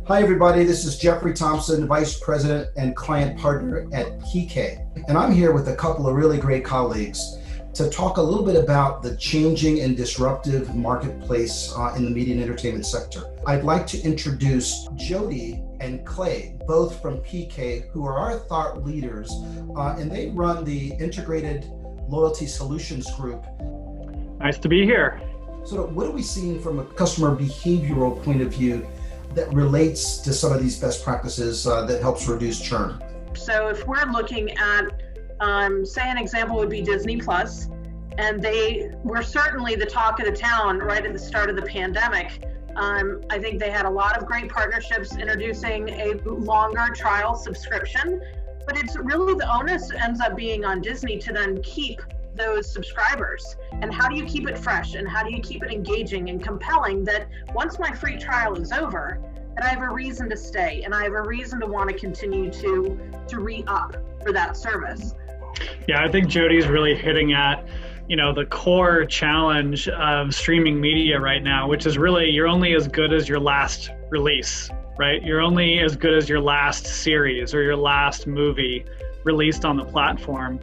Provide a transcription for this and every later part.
Hi, everybody. This is Jeffrey Thompson, Vice President and Client Partner at PK. And I'm here with a couple of really great colleagues to talk a little bit about the changing and disruptive marketplace in the media and entertainment sector. I'd like to introduce Jody and Clay, both from PK, who are our thought leaders, and they run the Integrated Loyalty Solutions Group. Nice to be here. So what are we seeing from a customer behavioral point of view that relates to some of these best practices that helps reduce churn? So if we're looking at, say an example would be Disney Plus, and they were certainly the talk of the town right at the start of the pandemic. I think they had a lot of great partnerships introducing a longer trial subscription, but it's really the onus ends up being on Disney to then keep those subscribers. And how do you keep it fresh? And how do you keep it engaging and compelling that once my free trial is over, that I have a reason to stay and I have a reason to want to continue to re-up for that service? Yeah, I think Jody's really hitting at, the core challenge of streaming media right now, which is really you're only as good as your last release, right? You're only as good as your last series or your last movie released on the platform.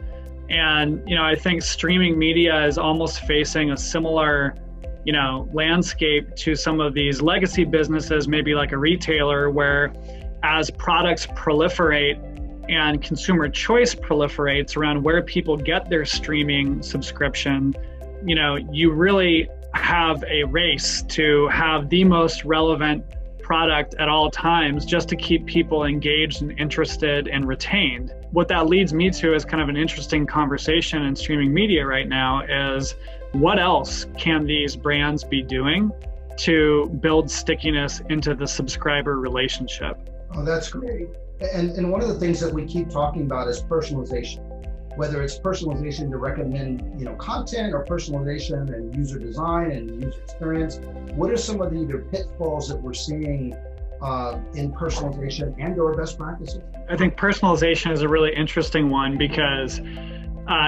And, I think streaming media is almost facing a similar, landscape to some of these legacy businesses, maybe like a retailer, where as products proliferate and consumer choice proliferates around where people get their streaming subscription, you really have a race to have the most relevant product at all times just to keep people engaged and interested and retained. What that leads me to is kind of an interesting conversation in streaming media right now is what else can these brands be doing to build stickiness into the subscriber relationship? Oh, that's great. And one of the things that we keep talking about is personalization, whether it's personalization to recommend, content or personalization and user design and user experience. What are some of the either pitfalls that we're seeing in personalization and or best practices? I think personalization is a really interesting one because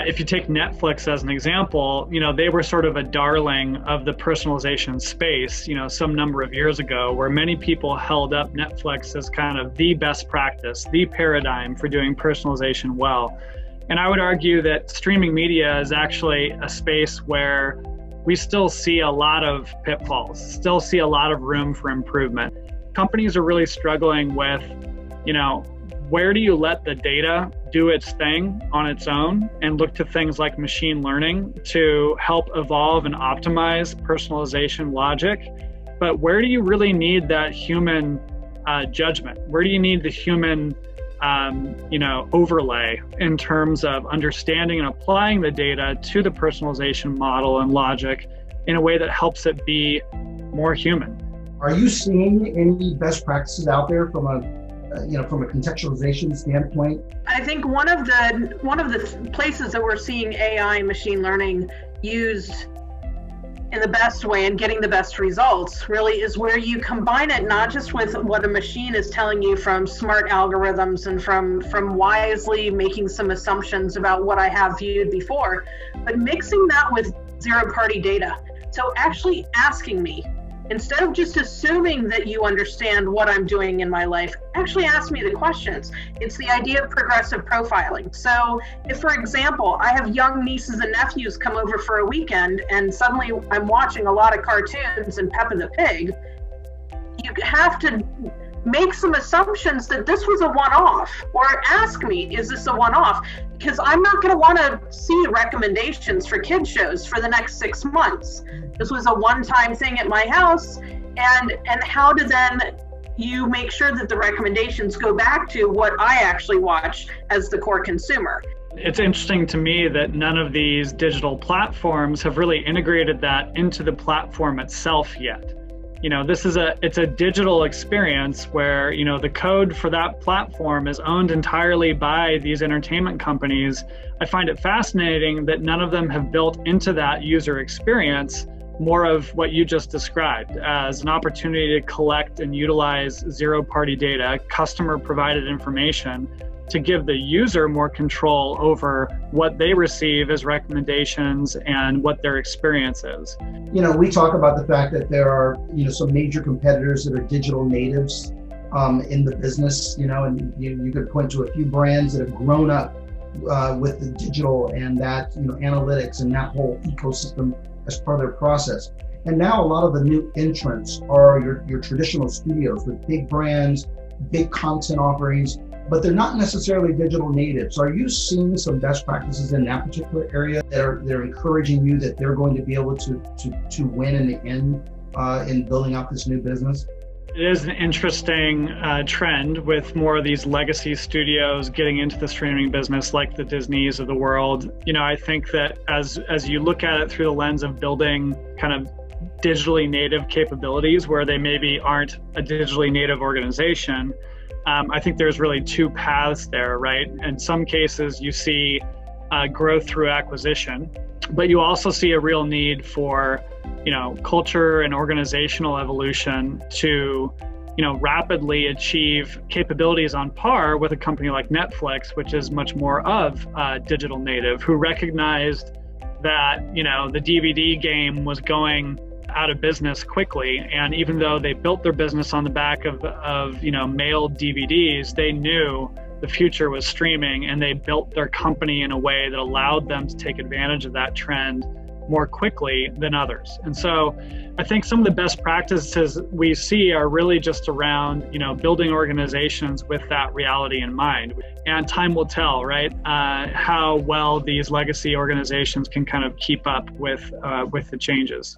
if you take Netflix as an example, they were sort of a darling of the personalization space, some number of years ago, where many people held up Netflix as kind of the best practice, the paradigm for doing personalization well. And I would argue that streaming media is actually a space where we still see a lot of pitfalls, still see a lot of room for improvement. Companies are really struggling with, where do you let the data do its thing on its own and look to things like machine learning to help evolve and optimize personalization logic? But where do you really need that human judgment? Where do you need the human overlay in terms of understanding and applying the data to the personalization model and logic in a way that helps it be more human? Are you seeing any best practices out there from a contextualization standpoint? I think one of the places that we're seeing AI and machine learning used in the best way and getting the best results really is where you combine it not just with what a machine is telling you from smart algorithms and from wisely making some assumptions about what I have viewed before, but mixing that with zero-party data. So actually asking me, instead of just assuming that you understand what I'm doing in my life, actually ask me the questions. It's the idea of progressive profiling. So if, for example, I have young nieces and nephews come over for a weekend and suddenly I'm watching a lot of cartoons and Peppa the Pig, you have to make some assumptions that this was a one-off, or ask me, is this a one-off? Because I'm not going to want to see recommendations for kids shows for the next 6 months. This was a one-time thing at my house, and how to then you make sure that the recommendations go back to what I actually watch as the core consumer. It's interesting to me that none of these digital platforms have really integrated that into the platform itself yet. It's a digital experience where, the code for that platform is owned entirely by these entertainment companies. I find it fascinating that none of them have built into that user experience more of what you just described as an opportunity to collect and utilize zero-party data, customer-provided information, to give the user more control over what they receive as recommendations and what their experience is. We talk about the fact that there are, some major competitors that are digital natives in the business, and you could point to a few brands that have grown up with the digital and that, analytics and that whole ecosystem as part of their process. And now a lot of the new entrants are your traditional studios with big brands, big content offerings, but they're not necessarily digital natives. Are you seeing some best practices in that particular area that are encouraging you that they're going to be able to win in the end in building out this new business? It is an interesting trend with more of these legacy studios getting into the streaming business, like the Disneys of the world. I think that as you look at it through the lens of building kind of digitally native capabilities where they maybe aren't a digitally native organization, I think there's really two paths there, right? In some cases, you see growth through acquisition, but you also see a real need for culture and organizational evolution to rapidly achieve capabilities on par with a company like Netflix, which is much more of digital native, who recognized that the DVD game was going out of business quickly, and even though they built their business on the back of mailed DVDs, they knew the future was streaming, and they built their company in a way that allowed them to take advantage of that trend more quickly than others. And so I think some of the best practices we see are really just around, building organizations with that reality in mind. And time will tell, right, how well these legacy organizations can kind of keep up with the changes.